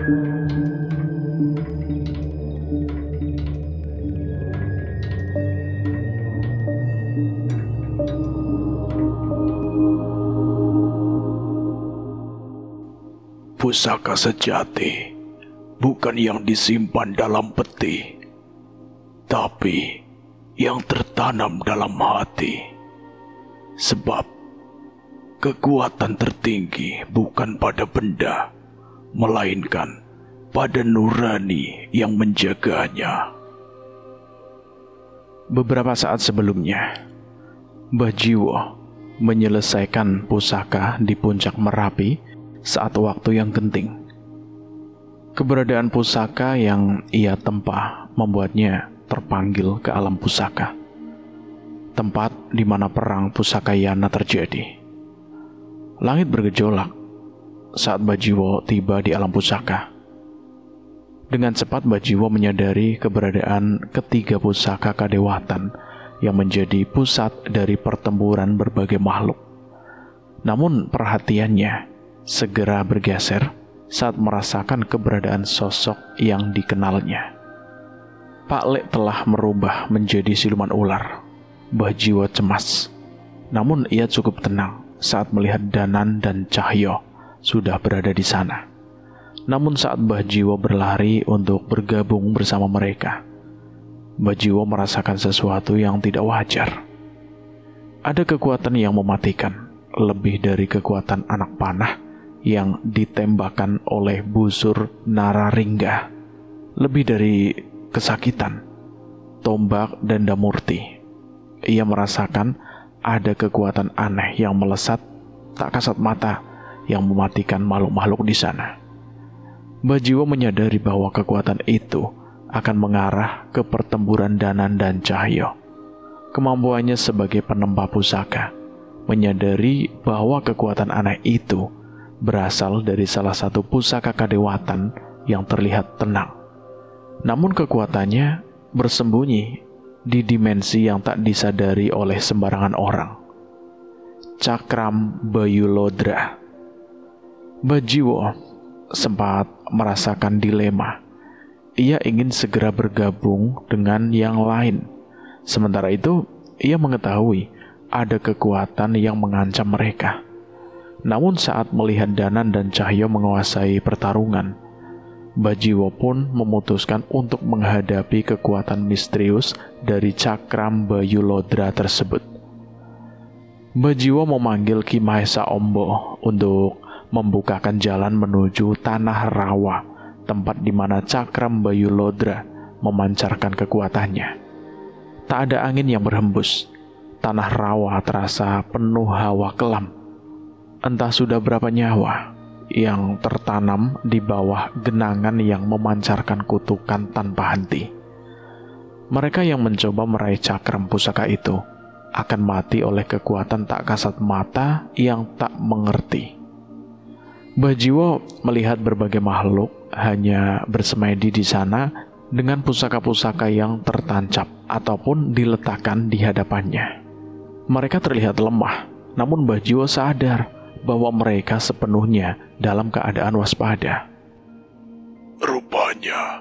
Pusaka sejati bukan yang disimpan dalam peti, tapi yang tertanam dalam hati. Sebab kekuatan tertinggi bukan pada benda, melainkan pada nurani yang menjaganya. Beberapa saat sebelumnya, Mbah Jiwo menyelesaikan pusaka di puncak Merapi saat waktu yang genting. Keberadaan pusaka yang ia tempa membuatnya terpanggil ke alam pusaka, tempat di mana perang pusakayana terjadi. Langit bergejolak saat Mbah Jiwo tiba di alam pusaka. Dengan cepat Mbah Jiwo menyadari keberadaan ketiga pusaka kadewatan yang menjadi pusat dari pertempuran berbagai makhluk. Namun perhatiannya segera bergeser saat merasakan keberadaan sosok yang dikenalnya. Pak Lek telah merubah menjadi siluman ular. Mbah Jiwo cemas, namun ia cukup tenang saat melihat Danan dan Cahyo sudah berada di sana. Namun saat Mbah Jiwo berlari untuk bergabung bersama mereka, Mbah Jiwo merasakan sesuatu yang tidak wajar. Ada kekuatan yang mematikan, lebih dari kekuatan anak panah yang ditembakkan oleh busur Nararingga, lebih dari kesakitan tombak Dandamurti. Ia merasakan ada kekuatan aneh yang melesat tak kasat mata yang mematikan makhluk-makhluk di sana. Mbah Jiwo menyadari bahwa kekuatan itu akan mengarah ke pertempuran Danan dan Cahyo. Kemampuannya sebagai penempa pusaka menyadari bahwa kekuatan aneh itu berasal dari salah satu pusaka kadewatan yang terlihat tenang. Namun kekuatannya bersembunyi di dimensi yang tak disadari oleh sembarangan orang. Cakram Bayulodra. Mbah Jiwo sempat merasakan dilema. Ia ingin segera bergabung dengan yang lain. Sementara itu, ia mengetahui ada kekuatan yang mengancam mereka. Namun saat melihat Danan dan Cahyo menguasai pertarungan, Mbah Jiwo pun memutuskan untuk menghadapi kekuatan misterius dari Cakram Bayulodra tersebut. Mbah Jiwo memanggil Ki Mahesa Ombo untuk membukakan jalan menuju Tanah Rawa, tempat di mana Cakram Bayulodra memancarkan kekuatannya. Tak ada angin yang berhembus. Tanah Rawa terasa penuh hawa kelam. Entah sudah berapa nyawa yang tertanam di bawah genangan yang memancarkan kutukan tanpa henti. Mereka yang mencoba meraih cakram pusaka itu akan mati oleh kekuatan tak kasat mata yang tak mengerti. Mbah Jiwo melihat berbagai makhluk hanya bersemedi di sana dengan pusaka-pusaka yang tertancap ataupun diletakkan di hadapannya. Mereka terlihat lemah, namun Mbah Jiwo sadar bahwa mereka sepenuhnya dalam keadaan waspada. Rupanya,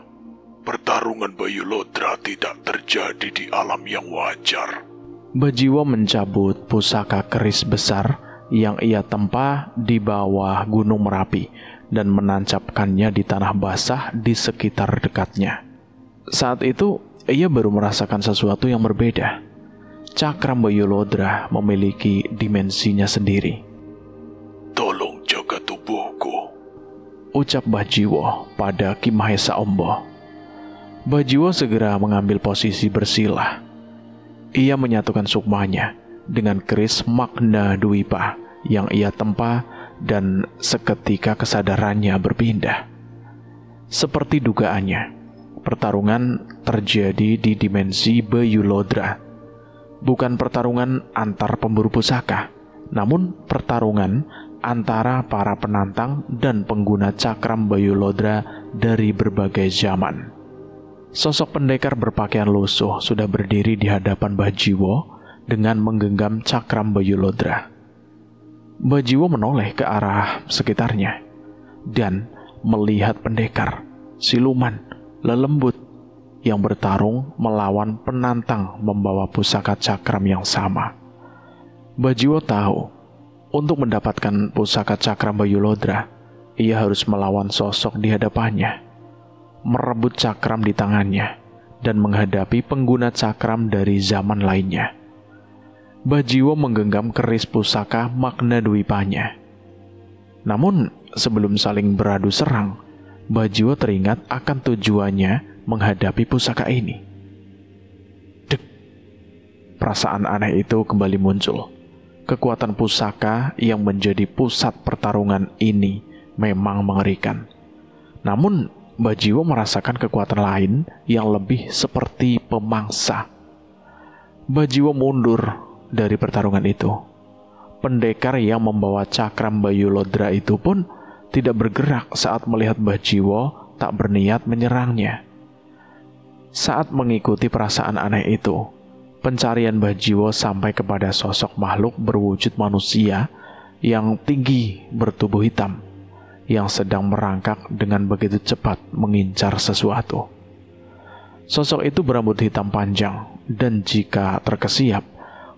pertarungan Bayulodra tidak terjadi di alam yang wajar. Mbah Jiwo mencabut pusaka keris besar yang ia tempa di bawah Gunung Merapi dan menancapkannya di tanah basah di sekitar dekatnya. Saat itu, ia baru merasakan sesuatu yang berbeda. Cakram Bayulodra memiliki dimensinya sendiri. Tolong jaga tubuhku, ucap Mbah Jiwo pada Ki Mahesa Ombo. Mbah Jiwo segera mengambil posisi bersila. Ia menyatukan sukmanya dengan keris Magna Dwipa yang ia tempa dan seketika kesadarannya berpindah. Seperti dugaannya, pertarungan terjadi di dimensi Bayulodra. Bukan pertarungan antar pemburu pusaka, namun pertarungan antara para penantang dan pengguna cakram Bayulodra dari berbagai zaman. Sosok pendekar berpakaian lusuh sudah berdiri di hadapan Mbah Jiwo dengan menggenggam cakram Bayulodra. Mbah Jiwo menoleh ke arah sekitarnya dan melihat pendekar, siluman, lelembut yang bertarung melawan penantang membawa pusaka cakram yang sama. Bajiwo tahu, untuk mendapatkan pusaka cakram Bayu Lodra, ia harus melawan sosok di hadapannya, merebut cakram di tangannya, dan menghadapi pengguna cakram dari zaman lainnya. Bajiwo menggenggam keris pusaka Magna Dwipanya. Namun, sebelum saling beradu serang, Bajiwo teringat akan tujuannya menghadapi pusaka ini. Dek, perasaan aneh itu kembali muncul. Kekuatan pusaka yang menjadi pusat pertarungan ini memang mengerikan. Namun, Bajiwo merasakan kekuatan lain yang lebih seperti pemangsa. Bajiwo mundur dari pertarungan itu. Pendekar yang membawa cakram Bayu Lodra itu pun tidak bergerak saat melihat Bajiwo tak berniat menyerangnya. Saat mengikuti perasaan aneh itu, pencarian Bajiwo sampai kepada sosok makhluk berwujud manusia yang tinggi bertubuh hitam, yang sedang merangkak dengan begitu cepat mengincar sesuatu. Sosok itu berambut hitam panjang, dan jika terkesiap,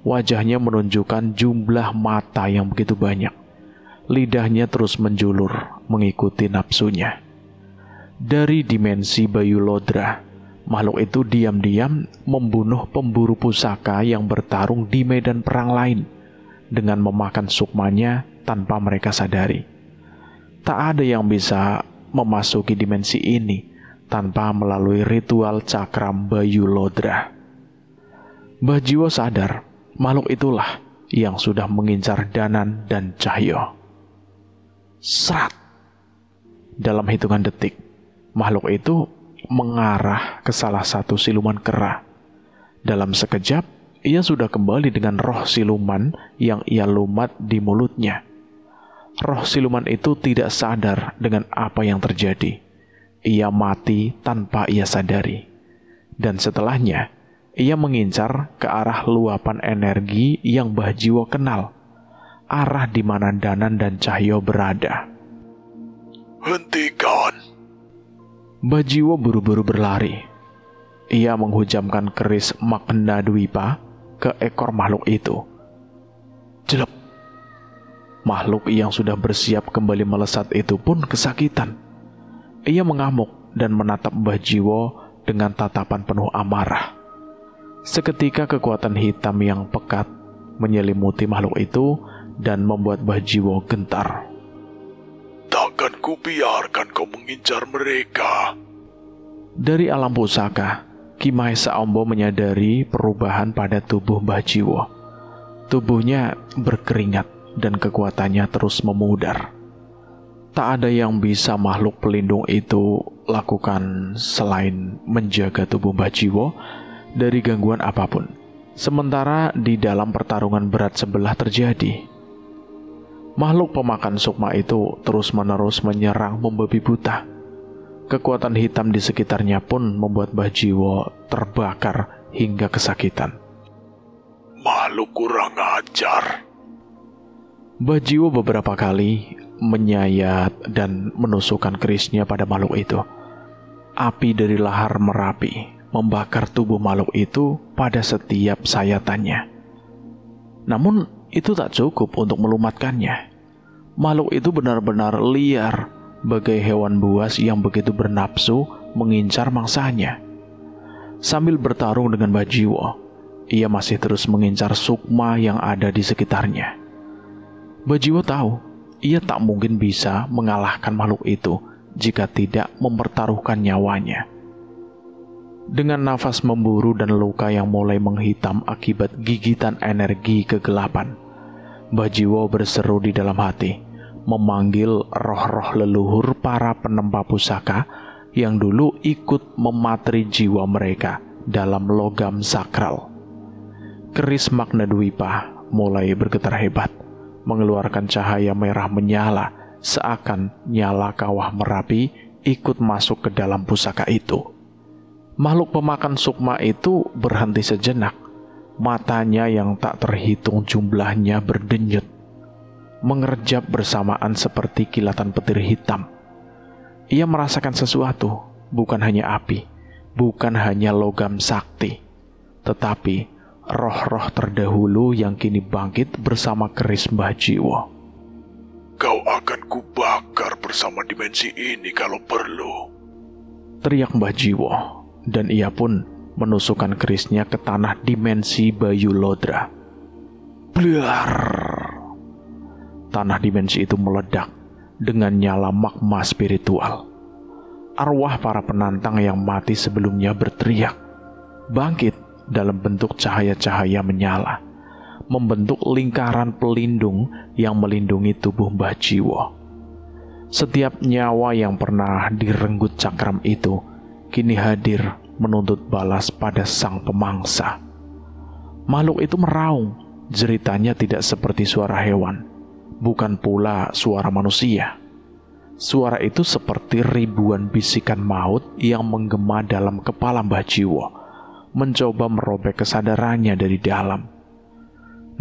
wajahnya menunjukkan jumlah mata yang begitu banyak. Lidahnya terus menjulur mengikuti nafsunya. Dari dimensi Bayu Lodra, makhluk itu diam-diam membunuh pemburu pusaka yang bertarung di medan perang lain dengan memakan sukmanya tanpa mereka sadari. Tak ada yang bisa memasuki dimensi ini tanpa melalui ritual cakram Bayu Lodra. Bajiwo sadar makhluk itulah yang sudah mengincar Danan dan Cahyo. Serat! Dalam hitungan detik, makhluk itu mengarah ke salah satu siluman kera. Dalam sekejap, ia sudah kembali dengan roh siluman yang ia lumat di mulutnya. Roh siluman itu tidak sadar dengan apa yang terjadi. Ia mati tanpa ia sadari. Dan setelahnya, ia mengincar ke arah luapan energi yang Bajiwo kenal, arah di mana Danan dan Cahyo berada. Hentikan! Bajiwo buru-buru berlari. Ia menghujamkan keris Magna Dwipa ke ekor makhluk itu. Jelek. Makhluk yang sudah bersiap kembali melesat itu pun kesakitan. Ia mengamuk dan menatap Bajiwo dengan tatapan penuh amarah. Seketika kekuatan hitam yang pekat menyelimuti makhluk itu dan membuat Bajiwo gentar. Takkan kubiarkan kau mengincar mereka. Dari alam pusaka, Ki Mahesa Ombo menyadari perubahan pada tubuh Bajiwo. Tubuhnya berkeringat dan kekuatannya terus memudar. Tak ada yang bisa makhluk pelindung itu lakukan selain menjaga tubuh Bajiwo dari gangguan apapun. Sementara di dalam pertarungan berat sebelah terjadi, makhluk pemakan sukma itu terus-menerus menyerang membabi buta. Kekuatan hitam di sekitarnya pun membuat Bajiwo terbakar hingga kesakitan. Makhluk kurang ajar. Bajiwo beberapa kali menyayat dan menusukkan kerisnya pada makhluk itu. Api dari lahar Merapi membakar tubuh makhluk itu pada setiap sayatannya. Namun itu tak cukup untuk melumatkannya. Makhluk itu benar-benar liar, bagai hewan buas yang begitu bernafsu mengincar mangsanya. Sambil bertarung dengan Bajiwo, ia masih terus mengincar sukma yang ada di sekitarnya. Bajiwo tahu, ia tak mungkin bisa mengalahkan makhluk itu jika tidak mempertaruhkan nyawanya. Dengan nafas memburu dan luka yang mulai menghitam akibat gigitan energi kegelapan, Bajiwo berseru di dalam hati, memanggil roh-roh leluhur para penempa pusaka yang dulu ikut mematri jiwa mereka dalam logam sakral. Keris Magna Dwipa mulai bergetar hebat, mengeluarkan cahaya merah menyala, seakan nyala kawah Merapi ikut masuk ke dalam pusaka itu. Makhluk pemakan sukma itu berhenti sejenak. Matanya yang tak terhitung jumlahnya berdenyut, mengerjap bersamaan seperti kilatan petir hitam. ia merasakan sesuatu, bukan hanya api, bukan hanya logam sakti, tetapi roh-roh terdahulu yang kini bangkit bersama keris Mbah Jiwo. Kau akan kubakar bersama dimensi ini kalau perlu, teriak Mbah Jiwo, dan ia pun menusukkan kerisnya ke tanah dimensi Bayu Lodra. Blar! Tanah dimensi itu meledak dengan nyala magma spiritual. Arwah para penantang yang mati sebelumnya berteriak, bangkit dalam bentuk cahaya-cahaya menyala, membentuk lingkaran pelindung yang melindungi tubuh Mbah Jiwo. Setiap nyawa yang pernah direnggut cakram itu kini hadir menuntut balas pada sang pemangsa. Makhluk itu meraung, jeritanya tidak seperti suara hewan, bukan pula suara manusia. Suara itu seperti ribuan bisikan maut yang menggema dalam kepala Mbah Jiwo, mencoba merobek kesadarannya dari dalam.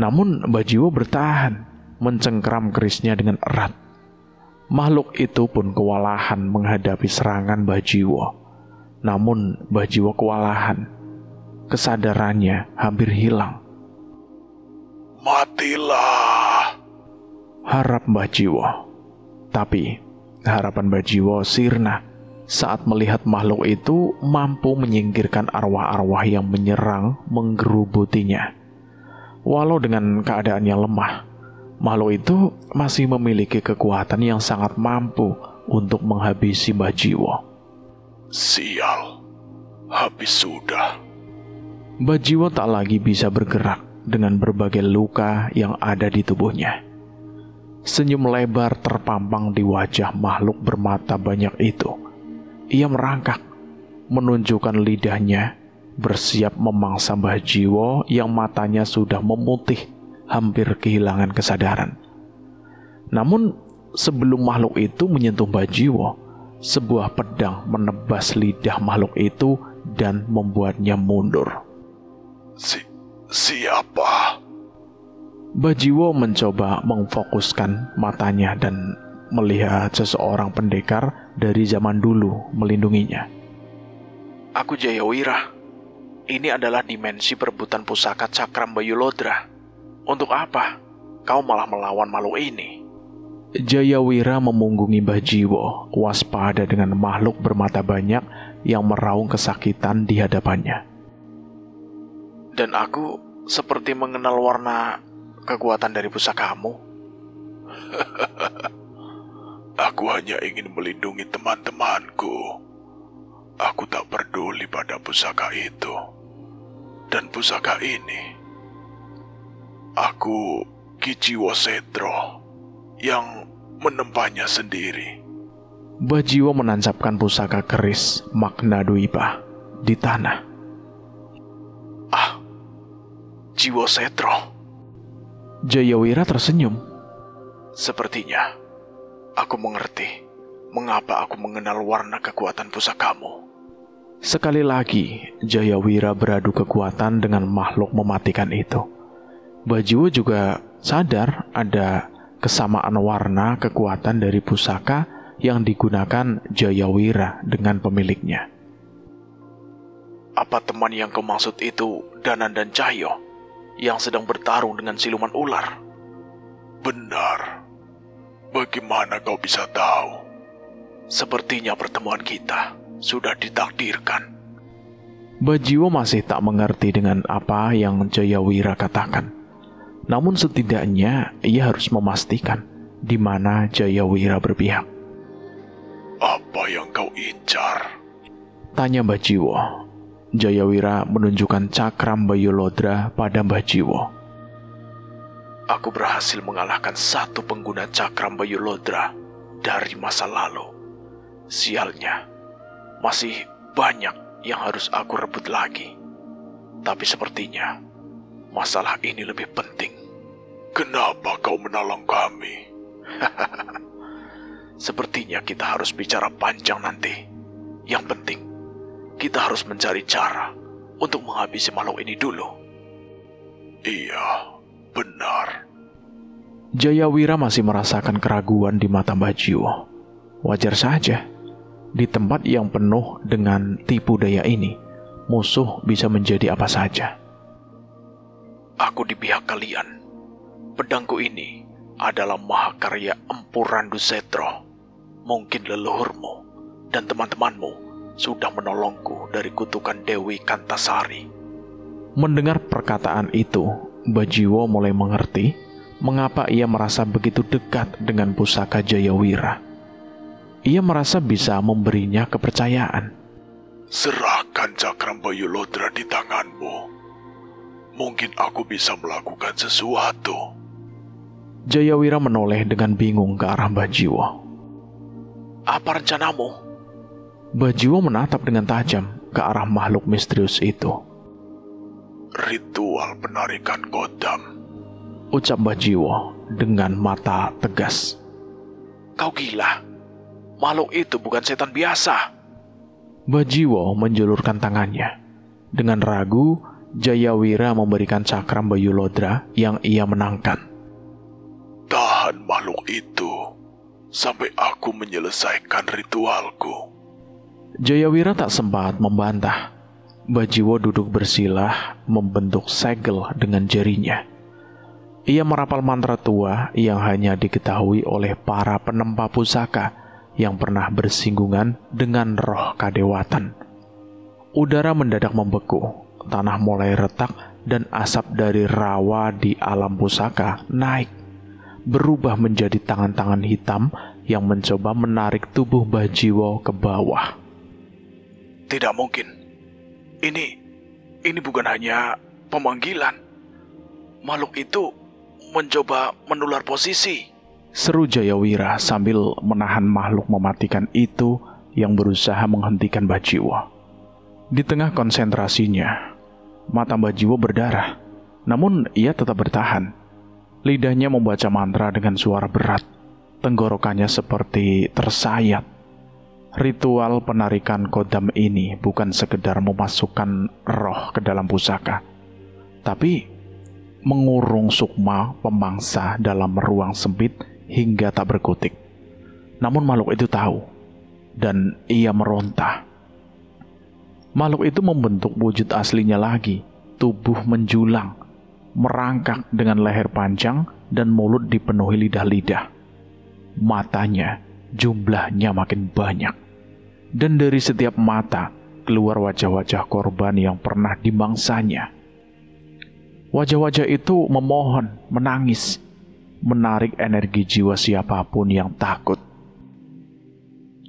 Namun Mbah Jiwo bertahan, mencengkram kerisnya dengan erat. Makhluk itu pun kewalahan menghadapi serangan Mbah Jiwo. Namun Mbah Jiwo kewalahan, kesadarannya hampir hilang. Matilah, harap Mbah Jiwo. Tapi harapan Mbah Jiwo sirna saat melihat makhluk itu mampu menyingkirkan arwah-arwah yang menyerang menggerubutinya. Walau dengan keadaan yang lemah, makhluk itu masih memiliki kekuatan yang sangat mampu untuk menghabisi Mbah Jiwo. Sial, habis sudah. Mbah Jiwo tak lagi bisa bergerak dengan berbagai luka yang ada di tubuhnya. Senyum lebar terpampang di wajah makhluk bermata banyak itu. Ia merangkak, menunjukkan lidahnya, bersiap memangsa Mbah Jiwo yang matanya sudah memutih, hampir kehilangan kesadaran. Namun, sebelum makhluk itu menyentuh Mbah Jiwo, sebuah pedang menebas lidah makhluk itu dan membuatnya mundur. Siapa? Mbah Jiwo mencoba memfokuskan matanya dan melihat seseorang pendekar dari zaman dulu melindunginya. Aku Jayawira. Ini adalah dimensi perebutan pusaka cakram Bayu Lodra. Untuk apa kau malah melawan makhluk ini? Jayawira memunggungi Mbah Jiwo, waspada dengan makhluk bermata banyak yang meraung kesakitan di hadapannya. Dan aku seperti mengenal warna kekuatan dari pusakamu. Aku hanya ingin melindungi teman-temanku. Aku tak peduli pada pusaka itu. Dan pusaka ini, aku Ki Jiwo Setro yang menempahnya sendiri. Mbah Jiwo menancapkan pusaka keris Magna Dwipa di tanah. Jiwo Setro. Jayawira tersenyum. Sepertinya aku mengerti mengapa aku mengenal warna kekuatan pusakamu. Sekali lagi, Jayawira beradu kekuatan dengan makhluk mematikan itu. Mbah Jiwo juga sadar ada kesamaan warna kekuatan dari pusaka yang digunakan Jayawira dengan pemiliknya. Apa teman yang kau maksud itu Danan dan Cahyo yang sedang bertarung dengan siluman ular? Benar. Bagaimana kau bisa tahu? Sepertinya pertemuan kita sudah ditakdirkan. Mbah Jiwo masih tak mengerti dengan apa yang Jayawira katakan. Namun setidaknya ia harus memastikan di mana Jayawira berpihak. Apa yang kau incar? Tanya Mbah Jiwo. Jayawira menunjukkan cakram Bayu Lodra pada Mbah Jiwo. Aku berhasil mengalahkan satu pengguna cakram Bayu Lodra dari masa lalu. Sialnya, masih banyak yang harus aku rebut lagi. Tapi sepertinya masalah ini lebih penting. Kenapa kau menolong kami? Sepertinya kita harus bicara panjang nanti. Yang penting, kita harus mencari cara untuk menghabisi makhluk ini dulu. Iya, benar. Jayawira masih merasakan keraguan di mata Mbah Jiwo. Wajar saja. Di tempat yang penuh dengan tipu daya ini, musuh bisa menjadi apa saja. Aku di pihak kalian. Pedangku ini adalah mahakarya Empu Randu Setro. Mungkin leluhurmu dan teman-temanmu sudah menolongku dari kutukan Dewi Kantasari. Mendengar perkataan itu, Bajiwo mulai mengerti mengapa ia merasa begitu dekat dengan pusaka Jayawira. Ia merasa bisa memberinya kepercayaan. Serahkan Cakrambayu Lodra di tanganmu. Mungkin aku bisa melakukan sesuatu. Jayawira menoleh dengan bingung ke arah Bajiwo. Apa rencanamu? Bajiwo menatap dengan tajam ke arah makhluk misterius itu. Ritual penarikan kodam, ucap Bajiwo dengan mata tegas. Kau gila. Makhluk itu bukan setan biasa. Bajiwo menjulurkan tangannya. Dengan ragu, Jayawira memberikan Cakrambayu Lodra yang ia menangkan. Tahan makhluk itu sampai aku menyelesaikan ritualku. Jayawira tak sempat membantah. Bajiwo duduk bersilah membentuk segel dengan jarinya. Ia merapal mantra tua yang hanya diketahui oleh para penempa pusaka yang pernah bersinggungan dengan roh kadewatan. Udara mendadak membeku, tanah mulai retak, dan asap dari rawa di alam pusaka naik, berubah menjadi tangan-tangan hitam yang mencoba menarik tubuh Bajiwo ke bawah. Tidak mungkin. Ini bukan hanya pemanggilan. Makhluk itu mencoba menular posisi, seru Jayawira sambil menahan makhluk mematikan itu yang berusaha menghentikan Bajiwo. Di tengah konsentrasinya, mata Bajiwo berdarah, namun ia tetap bertahan. Lidahnya membaca mantra dengan suara berat, tenggorokannya seperti tersayat. Ritual penarikan kodam ini bukan sekedar memasukkan roh ke dalam pusaka, tapi mengurung sukma pemangsa dalam ruang sempit hingga tak berkutik. Namun makhluk itu tahu, dan ia meronta. Makhluk itu membentuk wujud aslinya lagi, tubuh menjulang, merangkak dengan leher panjang dan mulut dipenuhi lidah-lidah. Matanya jumlahnya makin banyak, dan dari setiap mata keluar wajah-wajah korban yang pernah dimangsanya. Wajah-wajah itu memohon, menangis, menarik energi jiwa siapapun yang takut.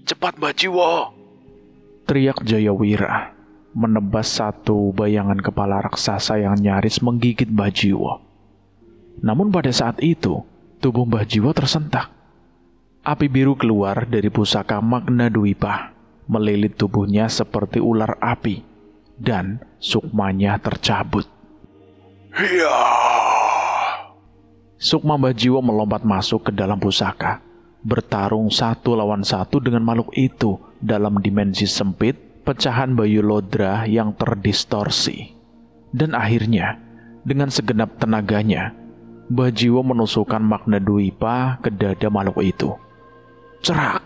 Cepat Bajiwo! Teriak Jayawira, menebas satu bayangan kepala raksasa yang nyaris menggigit Bajiwo. Namun pada saat itu, tubuh Bajiwo tersentak. Api biru keluar dari pusaka Magna Dwipa, melilit tubuhnya seperti ular api, dan sukmanya tercabut. Hiya! Sukma Bajiwo melompat masuk ke dalam pusaka, bertarung satu lawan satu dengan makhluk itu dalam dimensi sempit, pecahan Bayu Lodra yang terdistorsi. Dan akhirnya, dengan segenap tenaganya, Bajiwo menusukkan Magna Dwipa ke dada makhluk itu. Cerak!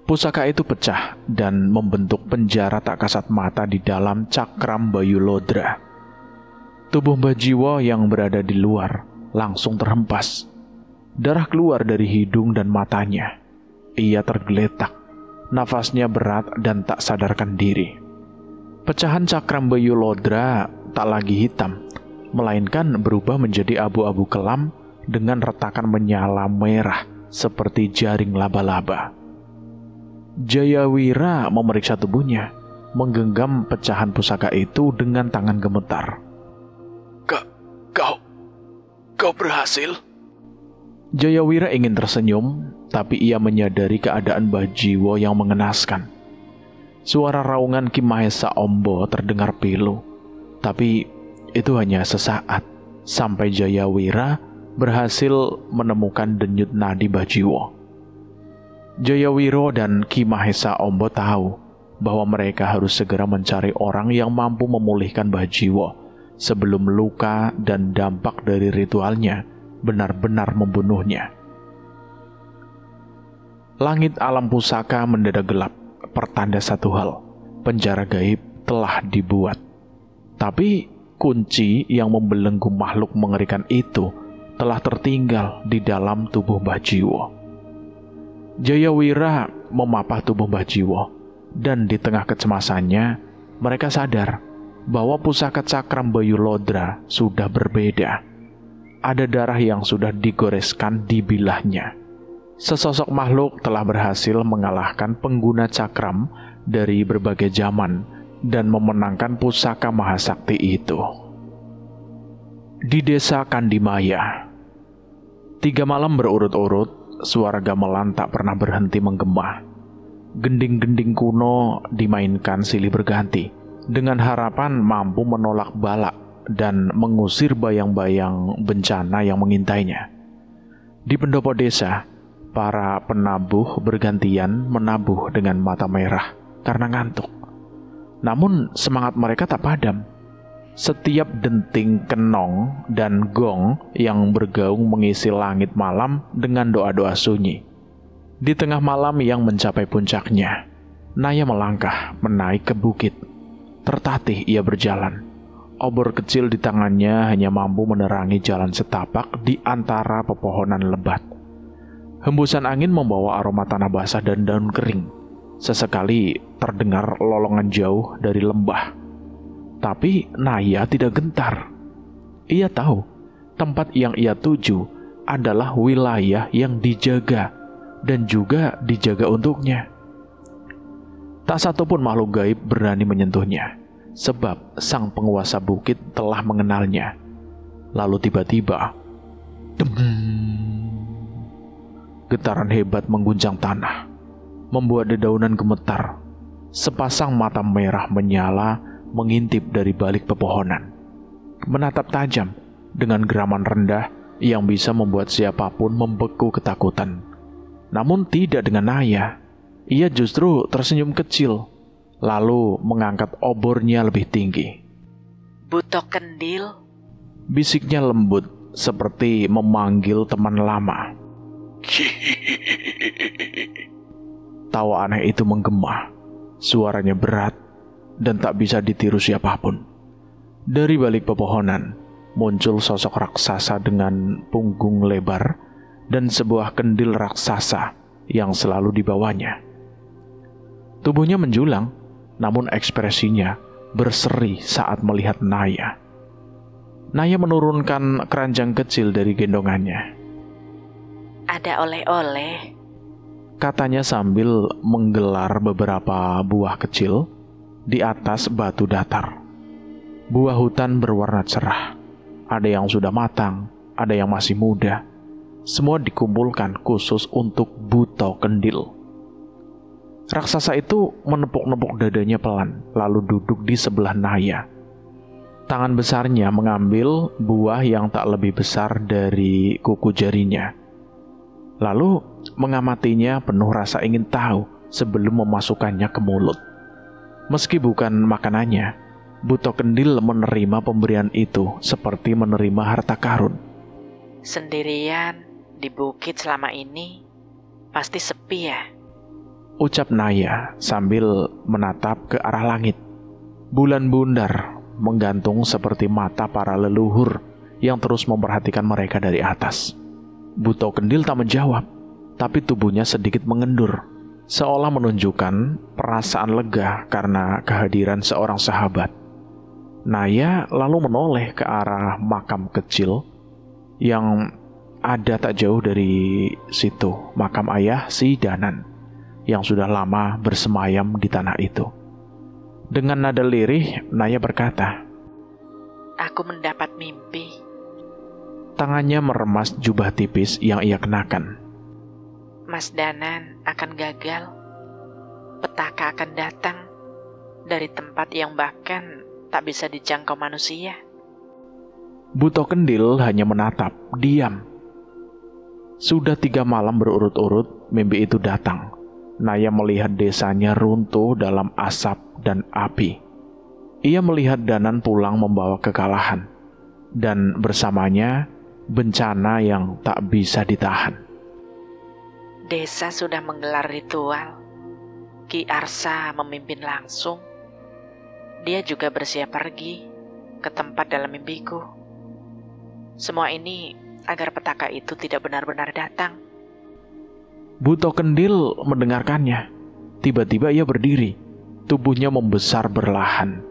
Pusaka itu pecah dan membentuk penjara tak kasat mata di dalam cakram Bayu Lodra. Tubuh Bajiwo yang berada di luar langsung terhempas. Darah keluar dari hidung dan matanya. Ia tergeletak, nafasnya berat dan tak sadarkan diri. Pecahan cakram Bayu Lodra tak lagi hitam, melainkan berubah menjadi abu-abu kelam dengan retakan menyala merah seperti jaring laba-laba. Jayawira memeriksa tubuhnya, menggenggam pecahan pusaka itu dengan tangan gemetar. Kau berhasil? Jayawira ingin tersenyum, tapi ia menyadari keadaan Bajiwo yang mengenaskan. Suara raungan Ki Mahesa Ombo terdengar pilu, tapi itu hanya sesaat, sampai Jayawira berhasil menemukan denyut nadi Bajiwo. Jayawiro dan Ki Mahesa Ombo tahu bahwa mereka harus segera mencari orang yang mampu memulihkan Bajiwo sebelum luka dan dampak dari ritualnya benar-benar membunuhnya. Langit alam pusaka mendadak gelap, pertanda satu hal, penjara gaib telah dibuat. Tapi kunci yang membelenggu makhluk mengerikan itu telah tertinggal di dalam tubuh Mbah Jiwo. Jayawira memapah tubuh Mbah Jiwo, dan di tengah kecemasannya, mereka sadar bahwa pusaka cakram Bayu Lodra sudah berbeda. Ada darah yang sudah digoreskan di bilahnya. Sesosok makhluk telah berhasil mengalahkan pengguna cakram dari berbagai zaman dan memenangkan pusaka mahasakti itu. Di desa Kandimaya, 3 malam berurut-urut, suara gamelan tak pernah berhenti menggema. Gending-gending kuno dimainkan silih berganti, dengan harapan mampu menolak balak dan mengusir bayang-bayang bencana yang mengintainya. Di pendopo desa, para penabuh bergantian menabuh dengan mata merah karena ngantuk. Namun semangat mereka tak padam. Setiap denting kenong dan gong yang bergaung mengisi langit malam dengan doa-doa sunyi. Di tengah malam yang mencapai puncaknya, Naya melangkah menaik ke bukit. Tertatih ia berjalan. Obor kecil di tangannya hanya mampu menerangi jalan setapak di antara pepohonan lebat. Hembusan angin membawa aroma tanah basah dan daun kering. Sesekali terdengar lolongan jauh dari lembah. Tapi Naya tidak gentar. Ia tahu tempat yang ia tuju adalah wilayah yang dijaga dan juga dijaga untuknya. Tak satupun makhluk gaib berani menyentuhnya, sebab sang penguasa bukit telah mengenalnya. Lalu tiba-tiba, getaran hebat mengguncang tanah, membuat dedaunan gemetar. Sepasang mata merah menyala mengintip dari balik pepohonan, menatap tajam dengan geraman rendah yang bisa membuat siapapun membeku ketakutan. Namun tidak dengan Naya. Ia justru tersenyum kecil, lalu mengangkat obornya lebih tinggi. "Buto Kendil," bisiknya lembut seperti memanggil teman lama. Tawa aneh itu menggema. Suaranya berat dan tak bisa ditiru siapapun. Dari balik pepohonan muncul sosok raksasa dengan punggung lebar dan sebuah kendil raksasa yang selalu dibawanya. Tubuhnya menjulang, namun ekspresinya berseri saat melihat Naya. Naya menurunkan keranjang kecil dari gendongannya. "Ada oleh-oleh," katanya sambil menggelar beberapa buah kecil di atas batu datar. Buah hutan berwarna cerah. Ada yang sudah matang, ada yang masih muda. Semua dikumpulkan khusus untuk Buto Kendil. Raksasa itu menepuk-nepuk dadanya pelan, lalu duduk di sebelah Naya. Tangan besarnya mengambil buah yang tak lebih besar dari kuku jarinya. Lalu mengamatinya penuh rasa ingin tahu sebelum memasukkannya ke mulut. Meski bukan makanannya, Buto Kendil menerima pemberian itu seperti menerima harta karun. "Sendirian di bukit selama ini, pasti sepi ya?" ucap Naya sambil menatap ke arah langit. Bulan bundar menggantung seperti mata para leluhur yang terus memperhatikan mereka dari atas. Buto Kendil tak menjawab, tapi tubuhnya sedikit mengendur, seolah menunjukkan perasaan lega karena kehadiran seorang sahabat. Naya lalu menoleh ke arah makam kecil yang ada tak jauh dari situ, makam ayah si Danan yang sudah lama bersemayam di tanah itu. Dengan nada lirih, Naya berkata, "Aku mendapat mimpi." Tangannya meremas jubah tipis yang ia kenakan. "Mas Danan akan gagal. Petaka akan datang dari tempat yang bahkan tak bisa dijangkau manusia." Buto Kendil hanya menatap, diam. Sudah 3 malam berurut-urut, mimpi itu datang. Naya melihat desanya runtuh dalam asap dan api. Ia melihat Danan pulang membawa kekalahan, dan bersamanya bencana yang tak bisa ditahan. "Desa sudah menggelar ritual. Ki Arsa memimpin langsung. Dia juga bersiap pergi ke tempat dalam mimpiku. Semua ini agar petaka itu tidak benar-benar datang. Buto Kendil mendengarkannya. Tiba-tiba ia berdiri. Tubuhnya membesar perlahan.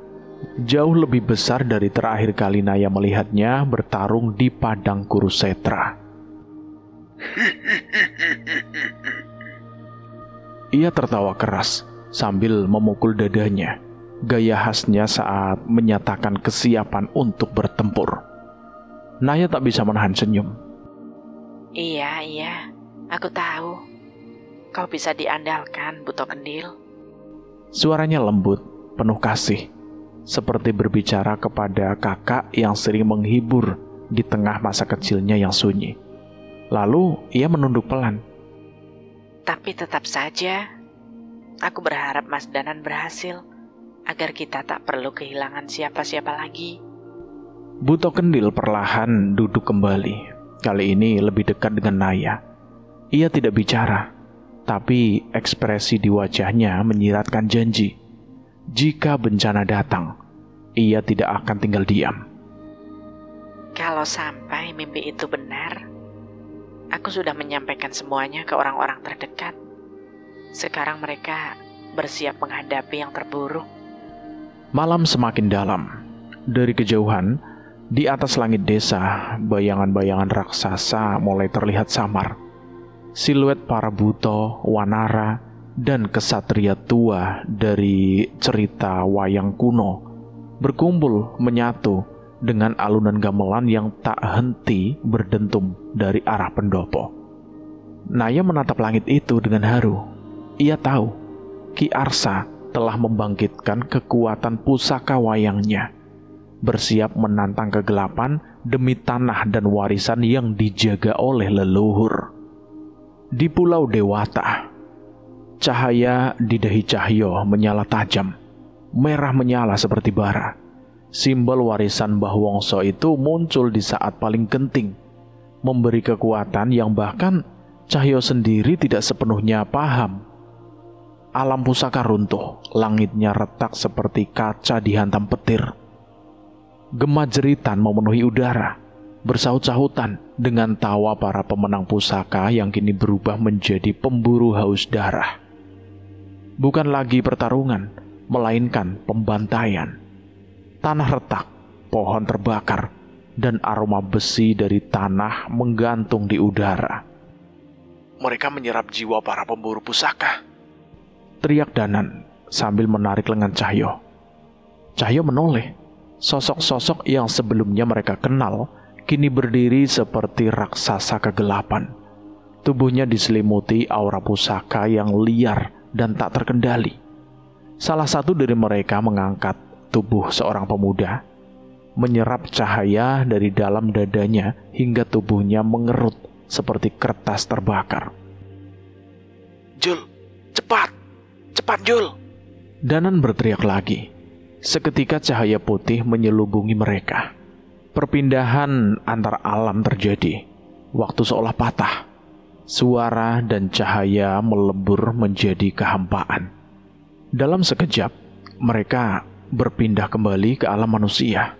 Jauh lebih besar dari terakhir kali Naya melihatnya bertarung di padang Kurusetra. Ia tertawa keras sambil memukul dadanya. Gaya khasnya saat menyatakan kesiapan untuk bertempur. Naya tak bisa menahan senyum. Iya, aku tahu. Kau bisa diandalkan, Buto Kendil. Suaranya lembut, penuh kasih. Seperti berbicara kepada kakak yang sering menghibur di tengah masa kecilnya yang sunyi. Lalu ia menunduk pelan. Tapi tetap saja, aku berharap Mas Danan berhasil, agar kita tak perlu kehilangan siapa-siapa lagi. Buto Kendil perlahan duduk kembali. Kali ini lebih dekat dengan Naya. Ia tidak bicara, tapi ekspresi di wajahnya menyiratkan janji. Jika bencana datang, ia tidak akan tinggal diam. Kalau sampai mimpi itu benar, aku sudah menyampaikan semuanya ke orang-orang terdekat. Sekarang mereka bersiap menghadapi yang terburuk. Malam semakin dalam. Dari kejauhan, di atas langit desa, bayangan-bayangan raksasa mulai terlihat samar. Siluet para buto, wanara, dan kesatria tua dari cerita wayang kuno berkumpul menyatu dengan alunan gamelan yang tak henti berdentum dari arah pendopo. Naya menatap langit itu dengan haru. Ia tahu Ki Arsa telah membangkitkan kekuatan pusaka wayangnya, bersiap menantang kegelapan demi tanah dan warisan yang dijaga oleh leluhur. Di Pulau Dewata, cahaya di dahi Cahyo menyala tajam, merah menyala seperti bara. Simbol warisan Mbah Wongso itu muncul di saat paling genting, memberi kekuatan yang bahkan Cahyo sendiri tidak sepenuhnya paham. Alam pusaka runtuh, langitnya retak seperti kaca dihantam petir. Gema jeritan memenuhi udara, bersaut-sahutan dengan tawa para pemenang pusaka yang kini berubah menjadi pemburu haus darah. Bukan lagi pertarungan, melainkan pembantaian. Tanah retak, pohon terbakar, dan aroma besi dari tanah menggantung di udara. Mereka menyerap jiwa para pemburu pusaka, teriak Danan sambil menarik lengan Cahyo. Cahyo menoleh. Sosok-sosok yang sebelumnya mereka kenal kini berdiri seperti raksasa kegelapan. Tubuhnya diselimuti aura pusaka yang liar dan tak terkendali. Salah satu dari mereka mengangkat tubuh seorang pemuda, menyerap cahaya dari dalam dadanya hingga tubuhnya mengerut seperti kertas terbakar. Jul, cepat! Cepat, Jul! Danan berteriak lagi. Seketika cahaya putih menyelubungi mereka. Perpindahan antar alam terjadi. Waktu seolah patah. Suara dan cahaya melebur menjadi kehampaan. Dalam sekejap, mereka berpindah kembali ke alam manusia.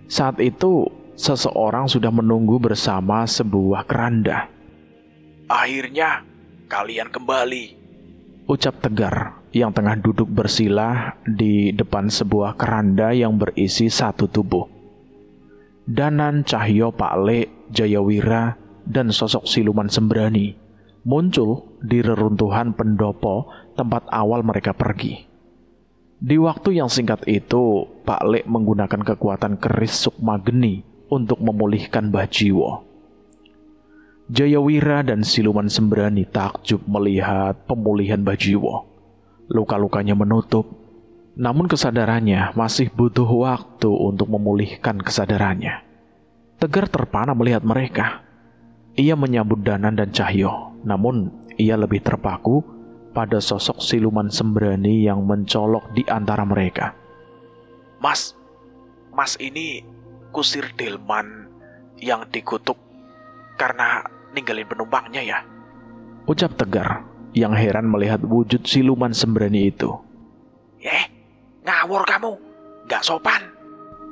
Saat itu, seseorang sudah menunggu bersama sebuah keranda. Akhirnya, kalian kembali, ucap Tegar yang tengah duduk bersila di depan sebuah keranda yang berisi satu tubuh. Danan, Cahyo, Pak Le, Jayawira, dan sosok siluman Sembrani muncul di reruntuhan pendopo tempat awal mereka pergi. Di waktu yang singkat itu, Pak Le menggunakan kekuatan keris Sukma Geni untuk memulihkan Bajiwo. Jayawira dan siluman Sembrani takjub melihat pemulihan Bajiwo. Luka-lukanya menutup, namun kesadarannya masih butuh waktu untuk memulihkan kesadarannya. Tegar terpana melihat mereka. Ia menyambut Danan dan Cahyo, namun ia lebih terpaku pada sosok siluman Sembrani yang mencolok di antara mereka. Mas ini kusir delman yang dikutuk karena ninggalin penumpangnya ya? Ucap Tegar yang heran melihat wujud siluman sembrani itu. Ngawur kamu, gak sopan.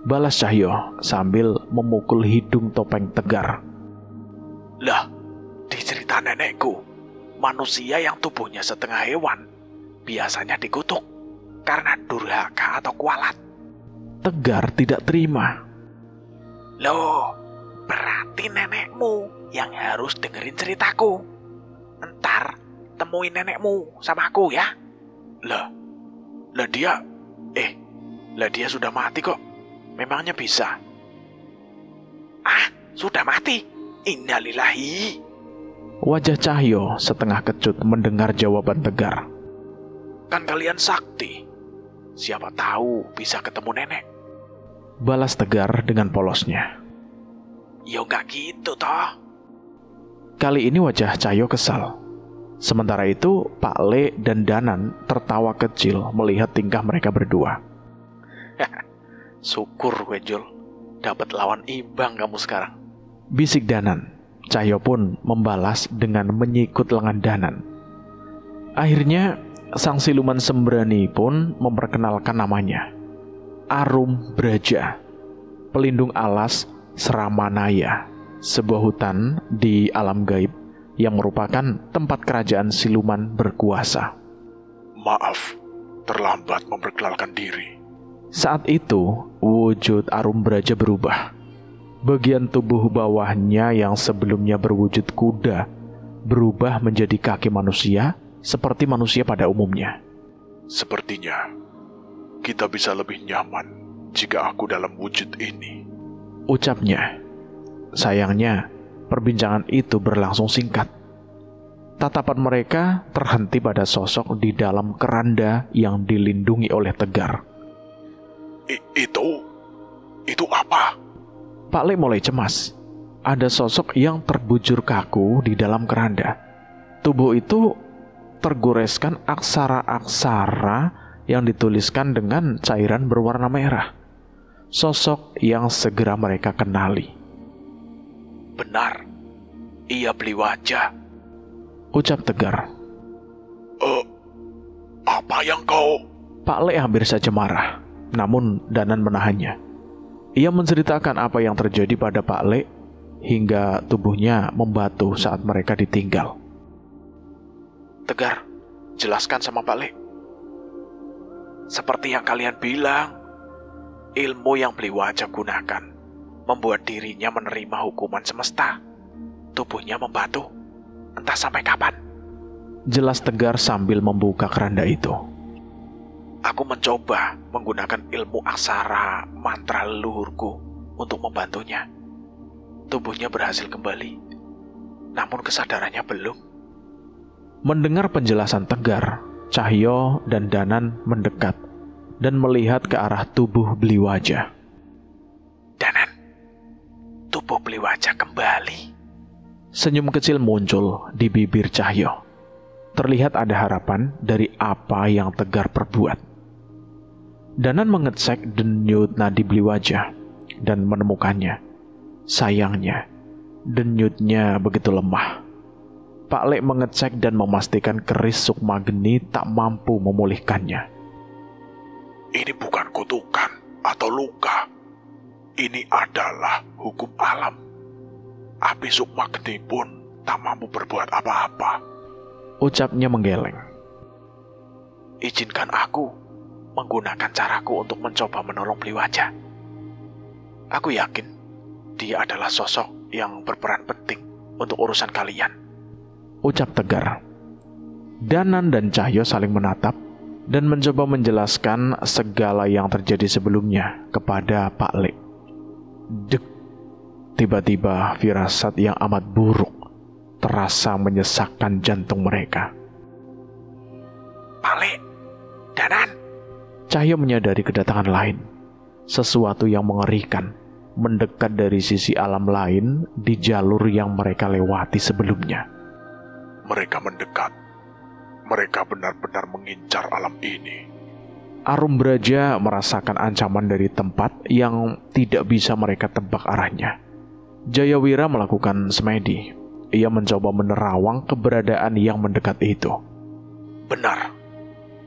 Balas Cahyo sambil memukul hidung topeng Tegar. Lah, di cerita nenekku, manusia yang tubuhnya setengah hewan biasanya dikutuk karena durhaka atau kualat. Tegar tidak terima. Loh, berarti nenekmu yang harus dengerin ceritaku. Entar temuin nenekmu sama aku ya. Lah dia sudah mati kok. Memangnya bisa? Sudah mati? Innalillahi. Wajah Cahyo setengah kecut mendengar jawaban Tegar. Kan kalian sakti. Siapa tahu bisa ketemu nenek. Balas Tegar dengan polosnya. Ya nggak gitu toh. Kali ini wajah Cahyo kesal. Sementara itu Pak Le dan Danan tertawa kecil melihat tingkah mereka berdua. Syukur gue Jul, dapat lawan imbang kamu sekarang. Bisik Danan. Cahyo pun membalas dengan menyikut lengan Danan. Akhirnya sang siluman sembrani pun memperkenalkan namanya. Arum Braja, pelindung alas Sramanaya, sebuah hutan di alam gaib yang merupakan tempat kerajaan siluman berkuasa. Maaf, terlambat memperkenalkan diri. Saat itu, wujud Arum Braja berubah. Bagian tubuh bawahnya yang sebelumnya berwujud kuda berubah menjadi kaki manusia seperti manusia pada umumnya. Sepertinya kita bisa lebih nyaman jika aku dalam wujud ini, ucapnya. Sayangnya, perbincangan itu berlangsung singkat. Tatapan mereka terhenti pada sosok di dalam keranda yang dilindungi oleh Tegar. Itu apa? Pak Le mulai cemas. Ada sosok yang terbujur kaku di dalam keranda. Tubuh itu tergoreskan aksara-aksara yang dituliskan dengan cairan berwarna merah. Sosok yang segera mereka kenali. Benar, ia beli wajah, ucap Tegar. Apa yang kau... Pak Le hampir saja marah, namun Danan menahannya. Ia menceritakan apa yang terjadi pada Pak Le hingga tubuhnya membatu saat mereka ditinggal. Tegar, jelaskan sama Pak Le. Seperti yang kalian bilang, ilmu yang beli wajah gunakan membuat dirinya menerima hukuman semesta. Tubuhnya membatu, entah sampai kapan. Jelas Tegar sambil membuka keranda itu. Aku mencoba menggunakan ilmu aksara mantra leluhurku untuk membantunya. Tubuhnya berhasil kembali, namun kesadarannya belum. Mendengar penjelasan Tegar, Cahyo dan Danan mendekat dan melihat ke arah tubuh beli wajah. Danan, tubuh beli wajah kembali. Senyum kecil muncul di bibir Cahyo. Terlihat ada harapan dari apa yang Tegar perbuat. Danan mengecek denyut nadi beli wajah dan menemukannya. Sayangnya, denyutnya begitu lemah. Pak Le mengecek dan memastikan keris Sukmageni tak mampu memulihkannya. Ini bukan kutukan atau luka. Ini adalah hukum alam. Api Sukmageni pun tak mampu berbuat apa-apa, ucapnya menggeleng. Izinkan aku menggunakan caraku untuk mencoba menolong beli wajah. Aku yakin dia adalah sosok yang berperan penting untuk urusan kalian, ucap Tegar. Danan dan Cahyo saling menatap dan mencoba menjelaskan segala yang terjadi sebelumnya kepada Pak Le. Dek, tiba-tiba firasat yang amat buruk terasa menyesakkan jantung mereka. Pak Le, Danan. Cahyo menyadari kedatangan lain. Sesuatu yang mengerikan mendekat dari sisi alam lain di jalur yang mereka lewati sebelumnya. Mereka mendekat. Mereka benar-benar mengincar alam ini. Arum Braja merasakan ancaman dari tempat yang tidak bisa mereka tebak arahnya. Jayawira melakukan semedi. Ia mencoba menerawang keberadaan yang mendekat itu. Benar,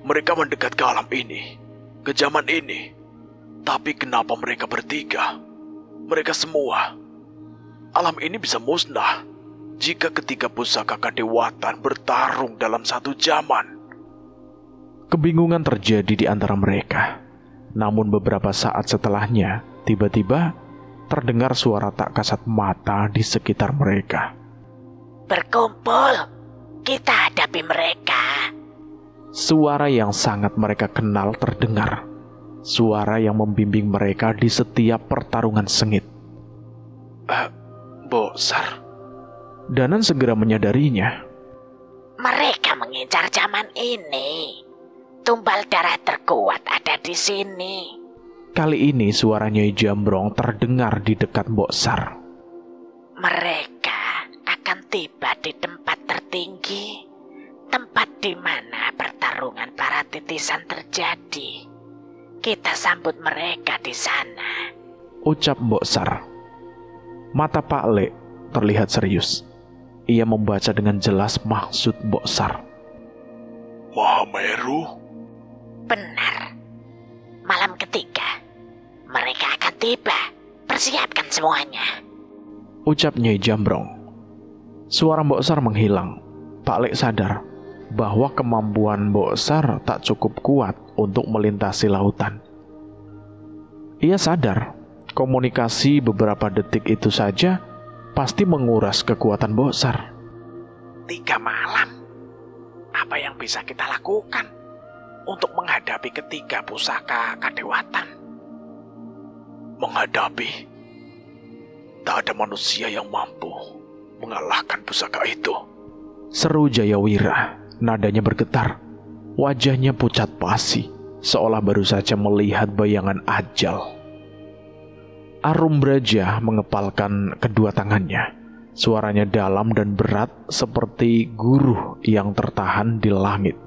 mereka mendekat ke alam ini, ke zaman ini. Tapi kenapa mereka bertiga? Mereka semua. Alam ini bisa musnah jika ketiga pusaka kadewatan bertarung dalam satu zaman. Kebingungan terjadi di antara mereka. Namun beberapa saat setelahnya, tiba-tiba terdengar suara tak kasat mata di sekitar mereka. Berkumpul, kita hadapi mereka. Suara yang sangat mereka kenal terdengar. Suara yang membimbing mereka di setiap pertarungan sengit. Boksar. Danan segera menyadarinya. Mereka mengincar zaman ini. Tumbal darah terkuat ada di sini. Kali ini suara Nyai Jambrong terdengar di dekat Boksar. Mereka akan tiba di tempat tertinggi, tempat di mana pertarungan para titisan terjadi. Kita sambut mereka di sana, ucap Boksar. Mata Pak Le terlihat serius. Ia membaca dengan jelas maksud Boksar. Mahameru? Benar. Malam ketiga, mereka akan tiba. Persiapkan semuanya, ucap Nyai Jambrong. Suara Boksar menghilang. Pak Le sadar bahwa kemampuan Boksar tak cukup kuat untuk melintasi lautan. Ia sadar komunikasi beberapa detik itu saja pasti menguras kekuatan Boksar. 3 malam. Apa yang bisa kita lakukan untuk menghadapi ketiga pusaka kadewatan? Menghadapi? Tak ada manusia yang mampu mengalahkan pusaka itu, seru Jayawira. Nadanya bergetar. Wajahnya pucat pasi, seolah baru saja melihat bayangan ajal. Arum Braja mengepalkan kedua tangannya. Suaranya dalam dan berat seperti guruh yang tertahan di langit.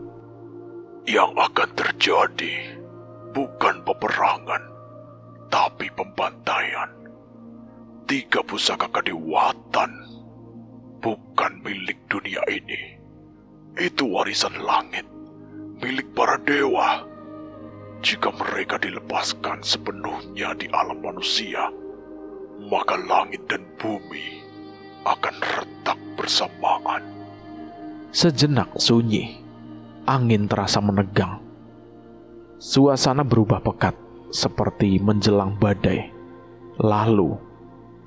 Yang akan terjadi bukan peperangan, tapi pembantaian. 3 pusaka kadewatan bukan milik dunia ini. Itu warisan langit, milik para dewa. Jika mereka dilepaskan sepenuhnya di alam manusia, maka langit dan bumi akan retak bersamaan. Sejenak sunyi, angin terasa menegang. Suasana berubah pekat, seperti menjelang badai. Lalu,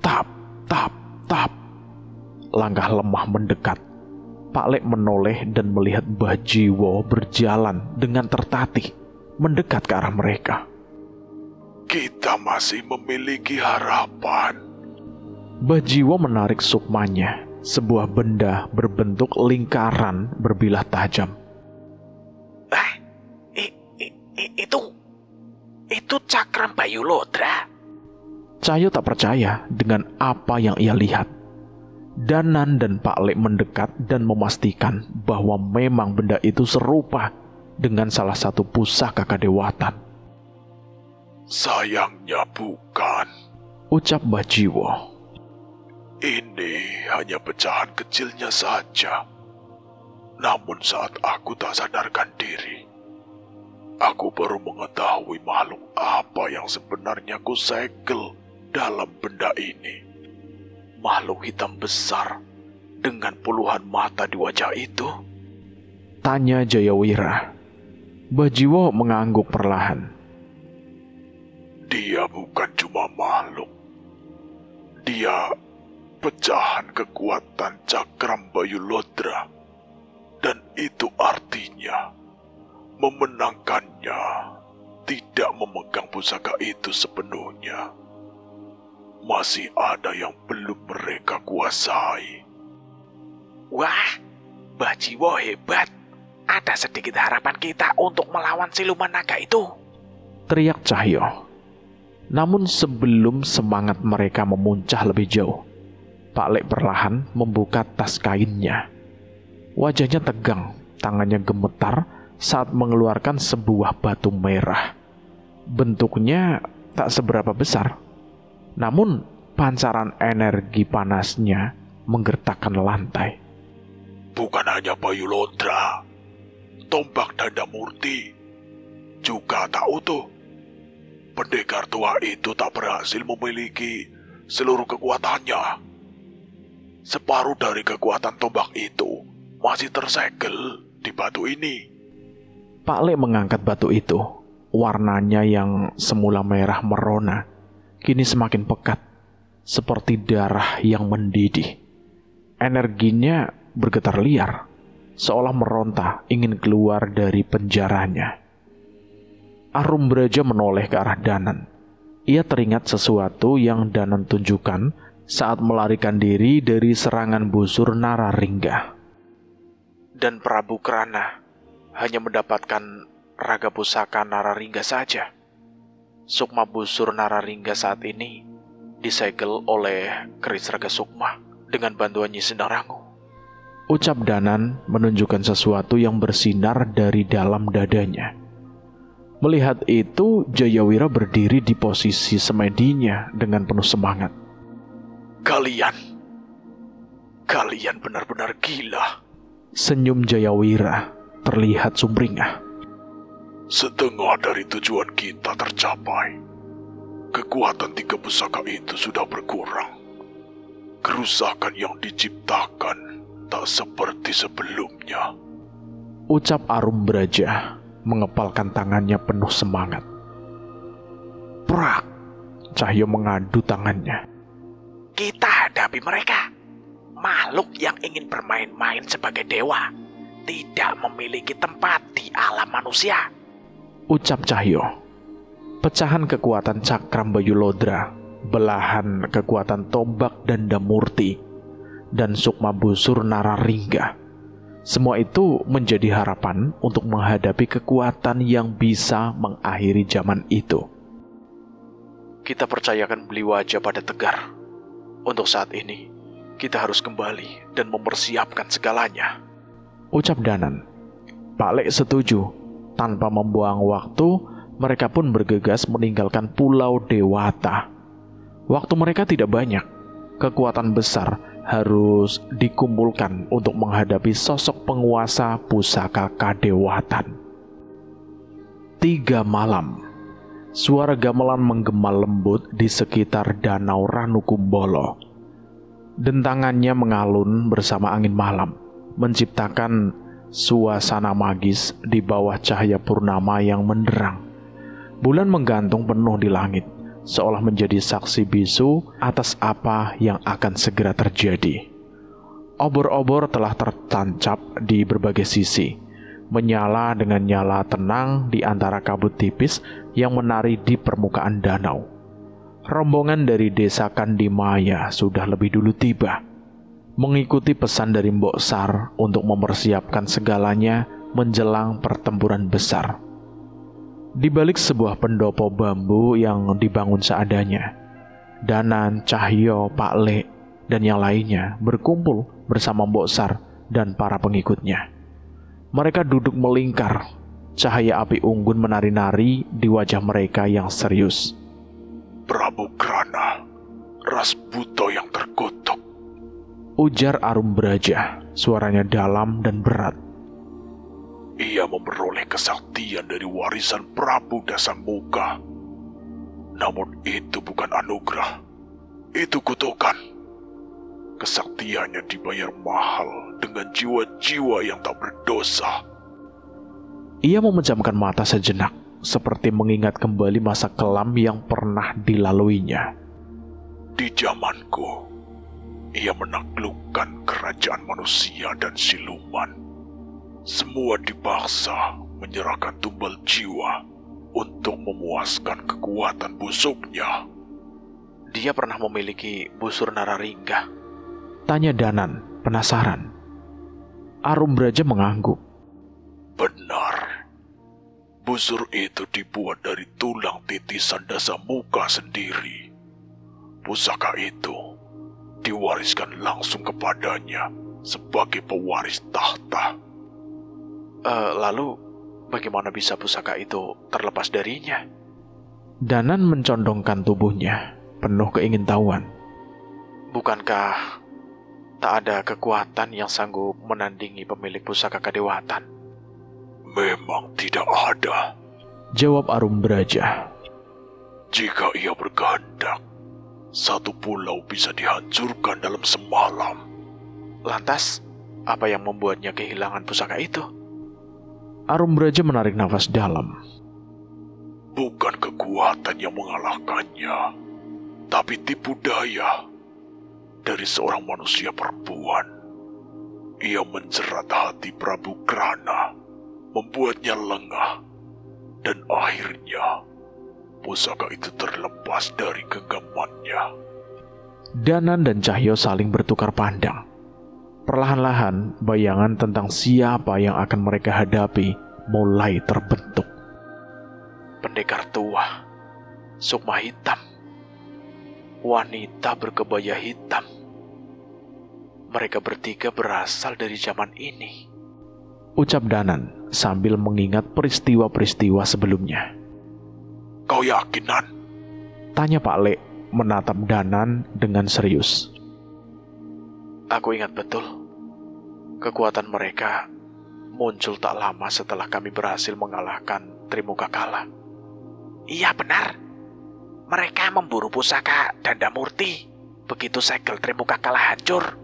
tap, tap, tap. Langkah lemah mendekat. Pak Lek menoleh dan melihat Bajiwo berjalan dengan tertatih, mendekat ke arah mereka. Kita masih memiliki harapan. Bajiwo menarik sukmanya, sebuah benda berbentuk lingkaran berbilah tajam. Itu cakram Bayu Lodra. Cahyo tak percaya dengan apa yang ia lihat. Danan dan Pak Lek mendekat dan memastikan bahwa memang benda itu serupa dengan salah satu pusaka kadewatan. Sayangnya bukan, ucap Bajiwo. Ini hanya pecahan kecilnya saja. Namun saat aku tak sadarkan diri, aku baru mengetahui makhluk apa yang sebenarnya kusegel dalam benda ini. Makhluk hitam besar dengan puluhan mata di wajah itu? Tanya Jayawira. Bajiwo mengangguk perlahan. Dia bukan cuma makhluk. Dia pecahan kekuatan cakram Bayu Lodra. Dan itu artinya memenangkannya tidak memegang pusaka itu sepenuhnya. Masih ada yang belum mereka kuasai. Wah, Bajiwo hebat. Ada sedikit harapan kita untuk melawan siluman naga itu, teriak Cahyo. Namun sebelum semangat mereka memuncah lebih jauh, Pak Lek perlahan membuka tas kainnya. Wajahnya tegang, tangannya gemetar saat mengeluarkan sebuah batu merah. Bentuknya tak seberapa besar, namun pancaran energi panasnya menggertakkan lantai. Bukan hanya Bayu Lodra, tombak Dandamurti juga tak utuh. Pendekar tua itu tak berhasil memiliki seluruh kekuatannya. Separuh dari kekuatan tombak itu masih tersegel di batu ini. Pak Le mengangkat batu itu. Warnanya yang semula merah merona, kini semakin pekat, seperti darah yang mendidih. Energinya bergetar liar, seolah meronta ingin keluar dari penjaranya. Arumbraja menoleh ke arah Danan. Ia teringat sesuatu yang Danan tunjukkan saat melarikan diri dari serangan busur Nararingga. Dan Prabu Krana hanya mendapatkan raga pusaka Nararingga saja. Sukma busur Nararingga saat ini disegel oleh keris raga Sukma dengan bantuan Nyi Sendangrangu. Ucap Danan menunjukkan sesuatu yang bersinar dari dalam dadanya. Melihat itu, Jayawira berdiri di posisi semedinya dengan penuh semangat. Kalian benar-benar gila. Senyum Jayawira terlihat sumringah. Setengah dari tujuan kita tercapai. Kekuatan 3 pusaka itu sudah berkurang. Kerusakan yang diciptakan tak seperti sebelumnya. Ucap Arumbraja mengepalkan tangannya penuh semangat. Prak! Cahyo mengadu tangannya. Kita hadapi mereka. Makhluk yang ingin bermain-main sebagai dewa tidak memiliki tempat di alam manusia. Ucap Cahyo. Pecahan kekuatan Cakram Bayulodra, belahan kekuatan tombak Dandamurti, dan Sukma busur Nararingga. Semua itu menjadi harapan untuk menghadapi kekuatan yang bisa mengakhiri zaman itu. Kita percayakan Beliwaja pada Tegar. Untuk saat ini, kita harus kembali dan mempersiapkan segalanya. Ucap Danan. Pak Le setuju. Tanpa membuang waktu, mereka pun bergegas meninggalkan Pulau Dewata. Waktu mereka tidak banyak. Kekuatan besar harus dikumpulkan untuk menghadapi sosok penguasa pusaka kadewatan. 3 malam. Suara gamelan menggema lembut di sekitar Danau Ranukumbolo. Dentangannya mengalun bersama angin malam, menciptakan suasana magis di bawah cahaya purnama yang menderang. Bulan menggantung penuh di langit, seolah menjadi saksi bisu atas apa yang akan segera terjadi. Obor-obor telah tertancap di berbagai sisi, menyala dengan nyala tenang di antara kabut tipis yang menari di permukaan danau. Rombongan dari desa Kandimaya sudah lebih dulu tiba, mengikuti pesan dari Mbok Sar untuk mempersiapkan segalanya menjelang pertempuran besar. Di balik sebuah pendopo bambu yang dibangun seadanya, Danan, Cahyo, Pak Le, dan yang lainnya berkumpul bersama Mbok Sar dan para pengikutnya. Mereka duduk melingkar, cahaya api unggun menari-nari di wajah mereka yang serius. Prabu Krana, Rasputo yang terkutuk. Ujar Arumbraja, suaranya dalam dan berat. Ia memperoleh kesaktian dari warisan Prabu Dasamuka. Namun itu bukan anugerah, itu kutukan. Kesaktiannya dibayar mahal dengan jiwa-jiwa yang tak berdosa. Ia memejamkan mata sejenak, seperti mengingat kembali masa kelam yang pernah dilaluinya. Di zamanku, ia menaklukkan kerajaan manusia dan siluman. Semua dipaksa menyerahkan tumbal jiwa untuk memuaskan kekuatan busuknya. Dia pernah memiliki busur Nararingga? Tanya Danan, penasaran. Arumbraja mengangguk. Benar. Busur itu dibuat dari tulang titisan Dasamuka sendiri. Pusaka itu diwariskan langsung kepadanya sebagai pewaris tahta. Lalu, bagaimana bisa pusaka itu terlepas darinya? Danan mencondongkan tubuhnya, penuh keingintahuan. Bukankah tak ada kekuatan yang sanggup menandingi pemilik pusaka kadewatan? Memang tidak ada, jawab Arum Braja. Jika ia berkehendak, satu pulau bisa dihancurkan dalam semalam. Lantas, apa yang membuatnya kehilangan pusaka itu? Arum Braja menarik nafas dalam. Bukan kekuatan yang mengalahkannya, tapi tipu daya dari seorang manusia perempuan. Ia menjerat hati Prabu Krana, membuatnya lengah, dan akhirnya pusaka itu terlepas dari genggamannya. Danan dan Cahyo saling bertukar pandang. Perlahan-lahan, bayangan tentang siapa yang akan mereka hadapi mulai terbentuk. Pendekar tua, sukma hitam, wanita berkebaya hitam. Mereka bertiga berasal dari zaman ini, ucap Danan sambil mengingat peristiwa-peristiwa sebelumnya. Kau yakin, Nan? Tanya Pak Lek menatap Danan dengan serius. Aku ingat betul. Kekuatan mereka muncul tak lama setelah kami berhasil mengalahkan Trimukakala. Iya benar. Mereka memburu pusaka Dandamurti. Begitu segel Trimukakala hancur.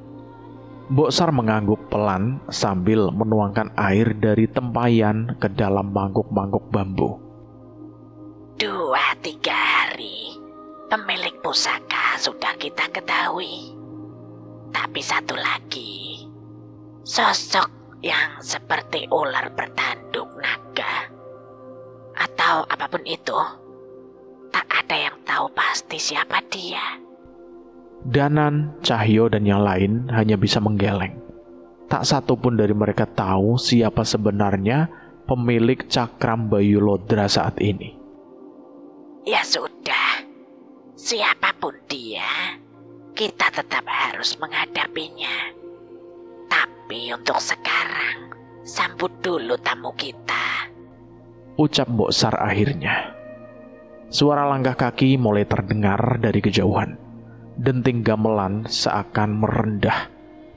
Boksar mengangguk pelan sambil menuangkan air dari tempayan ke dalam mangkuk-mangkuk bambu. 2-3 hari, pemilik pusaka sudah kita ketahui. Tapi satu lagi, sosok yang seperti ular bertanduk naga, atau apapun itu, tak ada yang tahu pasti siapa dia. Danan, Cahyo, dan yang lain hanya bisa menggeleng. Tak satu pun dari mereka tahu siapa sebenarnya pemilik Cakram Bayu Lodra saat ini. Ya sudah, siapapun dia, kita tetap harus menghadapinya. Tapi untuk sekarang, sambut dulu tamu kita, ucap Boksar akhirnya. Suara langkah kaki mulai terdengar dari kejauhan. Denting gamelan seakan merendah,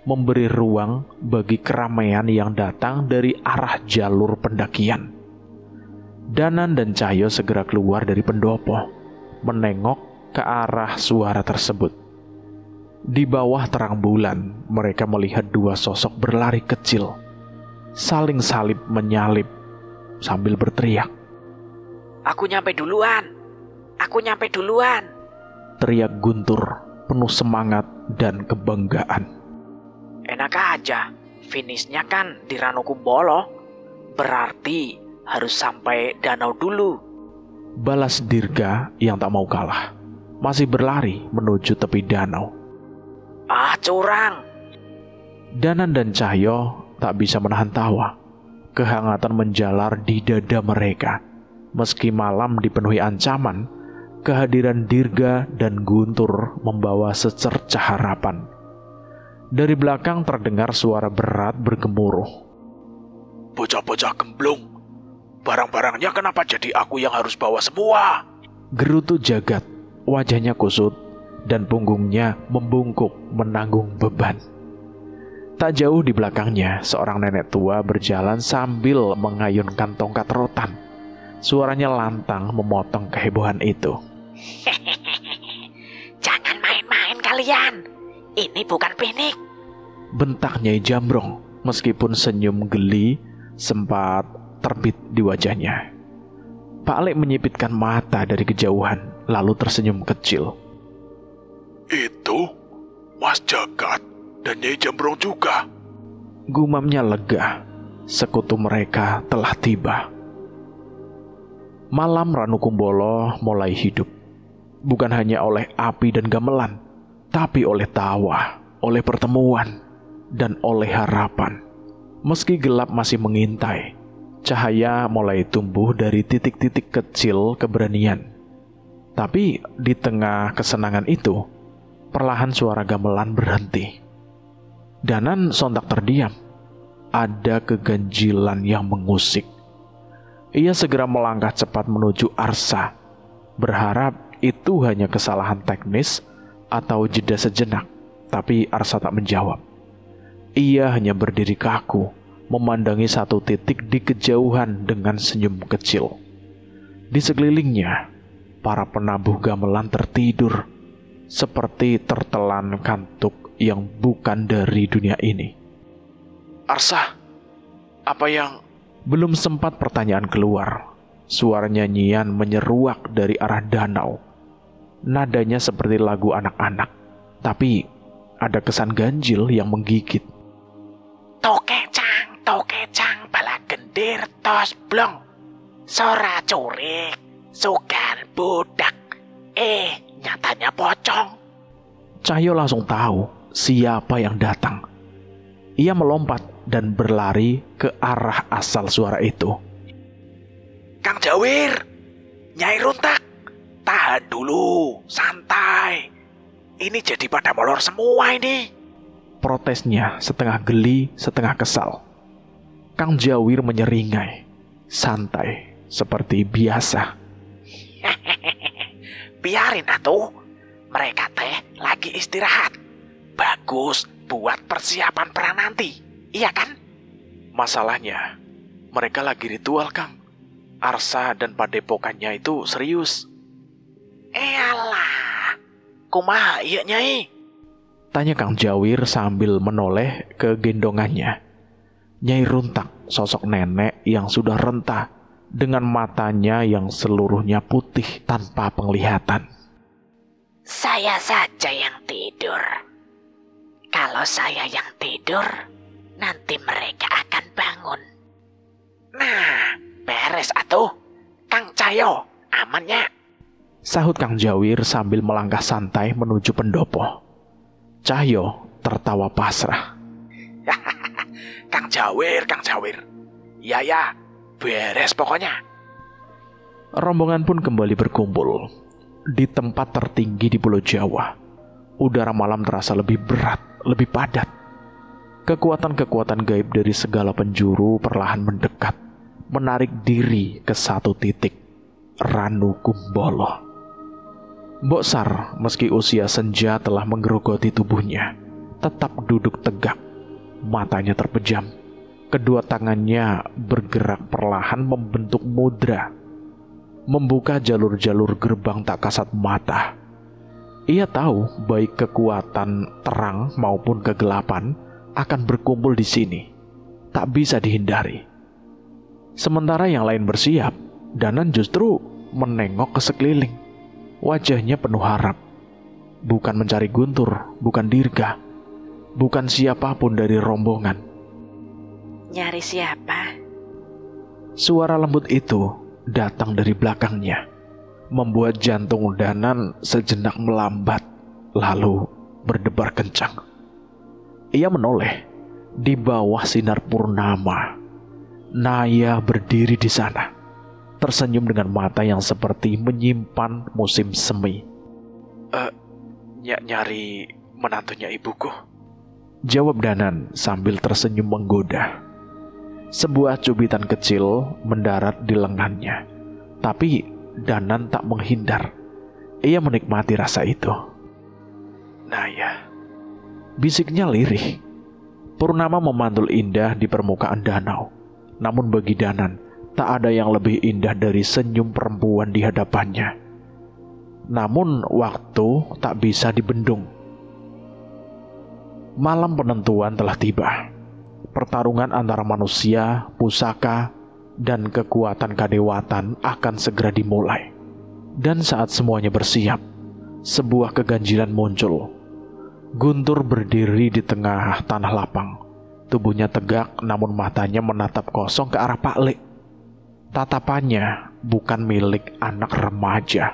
memberi ruang bagi keramaian yang datang dari arah jalur pendakian. Danan dan Cahyo segera keluar dari pendopo, menengok ke arah suara tersebut. Di bawah terang bulan, mereka melihat dua sosok berlari kecil, saling salib menyalip sambil berteriak. Aku nyampe duluan! Aku nyampe duluan! Teriak Guntur, penuh semangat dan kebanggaan. Enak aja, finishnya kan di Ranukumbolo. Berarti harus sampai danau dulu. Balas Dirga yang tak mau kalah, masih berlari menuju tepi danau. Ah, curang! Danan dan Cahyo tak bisa menahan tawa. Kehangatan menjalar di dada mereka. Meski malam dipenuhi ancaman, kehadiran Dirga dan Guntur membawa secercah harapan. Dari belakang terdengar suara berat bergemuruh. Bocah-bocah gemblung, barang-barangnya kenapa jadi aku yang harus bawa semua? Gerutu Jagat, wajahnya kusut dan punggungnya membungkuk menanggung beban. Tak jauh di belakangnya, seorang nenek tua berjalan sambil mengayunkan tongkat rotan. Suaranya lantang memotong kehebohan itu. Jangan main-main kalian. Ini bukan piknik. Bentak Nyai Jambrong, meskipun senyum geli sempat terbit di wajahnya. Pak Lek menyipitkan mata dari kejauhan, lalu tersenyum kecil. Itu Mas Jagat dan Nyai Jambrong juga. Gumamnya lega, sekutu mereka telah tiba. Malam Ranukumbolo mulai hidup. Bukan hanya oleh api dan gamelan, tapi oleh tawa, oleh pertemuan, dan oleh harapan. Meski gelap masih mengintai, cahaya mulai tumbuh dari titik-titik kecil keberanian. Tapi di tengah kesenangan itu, perlahan suara gamelan berhenti. Danan sontak terdiam. Ada keganjilan yang mengusik. Ia segera melangkah cepat menuju Arsa, berharap itu hanya kesalahan teknis atau jeda sejenak. Tapi Arsa tak menjawab. Ia hanya berdiri kaku, memandangi satu titik di kejauhan dengan senyum kecil. Di sekelilingnya, para penabuh gamelan tertidur, seperti tertelan kantuk yang bukan dari dunia ini. Arsa, apa yang... Belum sempat pertanyaan keluar, suara nyanyian menyeruak dari arah danau. Nadanya seperti lagu anak-anak, tapi ada kesan ganjil yang menggigit. Tokecang, bala gendir, tos blong. Sora curik, sukan budak. Nyatanya pocong. Cahyo langsung tahu siapa yang datang. Ia melompat dan berlari ke arah asal suara itu. Kang Jawir, Nyai Runtak, tahan dulu, santai. Ini jadi pada molor semua ini. Protesnya setengah geli, setengah kesal. Kang Jawir menyeringai, santai seperti biasa. Biarin atuh, mereka teh lagi istirahat. Bagus buat persiapan perang nanti, iya kan? Masalahnya, mereka lagi ritual, Kang. Arsa dan padepokannya itu serius. Eyalah, kumaha iya Nyai? Tanya Kang Jawir sambil menoleh ke gendongannya. Nyai Runtak, sosok nenek yang sudah rentah, dengan matanya yang seluruhnya putih tanpa penglihatan. Saya saja yang tidur. Kalau saya yang tidur, nanti mereka akan bangun. Nah, beres atuh. Kang Cahyo, amannya. Sahut Kang Jawir sambil melangkah santai menuju pendopo. Cahyo tertawa pasrah. Kang Jawir. Ya, beres pokoknya. Rombongan pun kembali berkumpul di tempat tertinggi di Pulau Jawa. Udara malam terasa lebih berat, lebih padat. Kekuatan-kekuatan gaib dari segala penjuru perlahan mendekat, menarik diri ke satu titik, Ranu Kumbolo. Mbok Sar, meski usia senja telah menggerogoti tubuhnya, tetap duduk tegak, matanya terpejam. Kedua tangannya bergerak perlahan membentuk mudra, membuka jalur-jalur gerbang tak kasat mata. Ia tahu baik kekuatan terang maupun kegelapan akan berkumpul di sini, tak bisa dihindari. Sementara yang lain bersiap, Danan justru menengok ke sekeliling. Wajahnya penuh harap. Bukan mencari Guntur, bukan Dirga, bukan siapapun dari rombongan. Nyari siapa? Suara lembut itu datang dari belakangnya, membuat jantung Danan sejenak melambat, lalu berdebar kencang. Ia menoleh. Di bawah sinar purnama, Naya berdiri di sana, tersenyum dengan mata yang seperti menyimpan musim semi. Nyari menantunya ibuku, jawab Danan sambil tersenyum menggoda. Sebuah cubitan kecil mendarat di lengannya, tapi Danan tak menghindar. Ia menikmati rasa itu. Naya, bisiknya lirih. Purnama memantul indah di permukaan danau. Namun bagi Danan, tak ada yang lebih indah dari senyum perempuan di hadapannya. Namun waktu tak bisa dibendung. Malam penentuan telah tiba. Pertarungan antara manusia, pusaka, dan kekuatan kadewatan akan segera dimulai. Dan saat semuanya bersiap, sebuah keganjilan muncul. Guntur berdiri di tengah tanah lapang. Tubuhnya tegak, namun matanya menatap kosong ke arah Pak Lek. Tatapannya bukan milik anak remaja.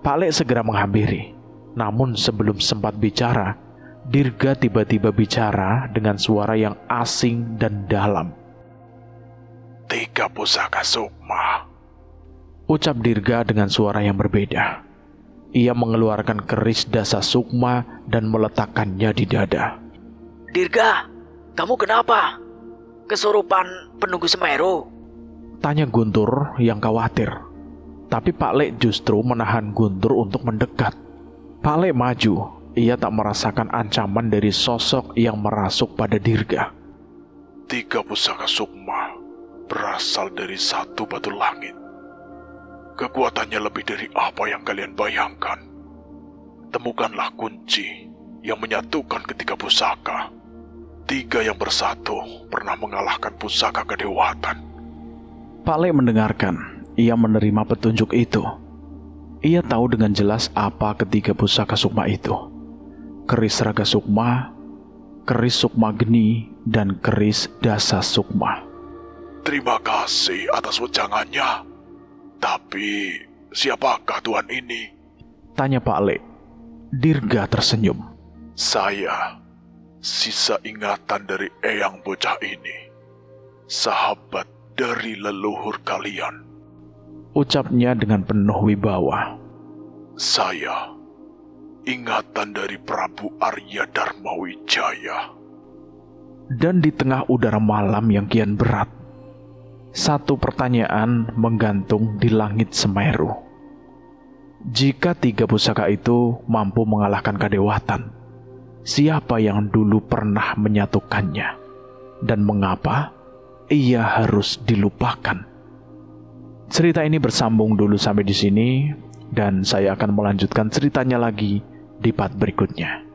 Pak Lek segera menghampiri. Namun sebelum sempat bicara, Dirga tiba-tiba bicara dengan suara yang asing dan dalam. 3 pusaka sukma, ucap Dirga dengan suara yang berbeda. Ia mengeluarkan keris dasa sukma dan meletakkannya di dada. Dirga, kamu kenapa? Kesurupan penunggu Semeru? Tanya Guntur yang khawatir. Tapi Pak Lek justru menahan Guntur untuk mendekat. Pak Lek maju. Ia tak merasakan ancaman dari sosok yang merasuk pada Dirga. Tiga pusaka sukma berasal dari satu batu langit. Kekuatannya lebih dari apa yang kalian bayangkan. Temukanlah kunci yang menyatukan ketiga pusaka. Tiga yang bersatu pernah mengalahkan pusaka kedewatan. Pak Le mendengarkan, ia menerima petunjuk itu. Ia tahu dengan jelas apa ketiga pusaka sukma itu. Keris Raga Sukma, Keris Sukma Geni, dan Keris Dasa Sukma. Terima kasih atas wejangannya. Tapi siapakah Tuhan ini? Tanya Pak Le. Dirga tersenyum. Saya, sisa ingatan dari eyang bocah ini. Sahabat dari leluhur kalian. Ucapnya dengan penuh wibawa. Saya, ingatan dari Prabu Arya Darmawijaya. Dan di tengah udara malam yang kian berat, satu pertanyaan menggantung di langit Semeru. Jika tiga pusaka itu mampu mengalahkan kadewatan, siapa yang dulu pernah menyatukannya? Dan mengapa ia harus dilupakan? Cerita ini bersambung dulu sampai di sini, dan saya akan melanjutkan ceritanya lagi di part berikutnya.